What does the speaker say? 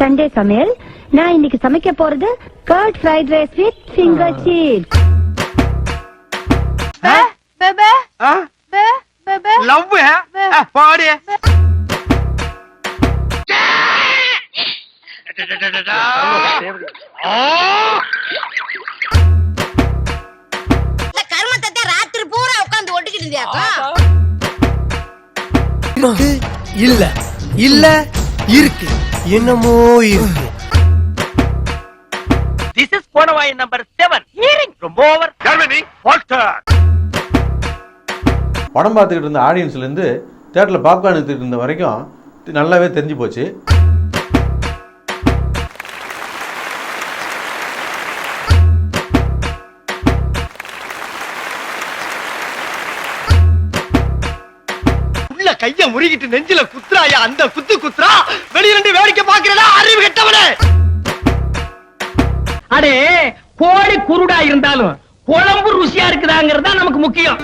Sunday சமையல். நான் இன்னைக்கு சமைக்க போறது curd fried rice with finger chips. லவ் பாடி கர்மத்தை ராத்திரி பூரா உட்கார்ந்து ஒட்டிக்கிட்டு இருந்தியாக்கா? இல்ல இல்ல இருக்கு, என்னமோ இருக்கு. This is Konawai number 7. Hearing from over Germany, Walter. படம் பார்த்துக்கிட்டு இருந்த ஆடியன்ஸ்ல இருந்து தியேட்டர்ல பாப்கார்ன் எடுத்துட்டு இருந்த வரைக்கும் நல்லாவே தெரிஞ்சு போச்சு. உள்ள கைய முறிக்கிட்டு நெஞ்சில குத்துறாயா, அந்த குத்து குத்துறா. வெளிய ரெண்டு வேடிக்கை பாக்குறடா அறிவு கெட்டவனே. அடே கோழி குருடா இருந்தாலும் குழம்பு ருசியா இருக்குதாங்கிறது தான் நமக்கு முக்கியம்.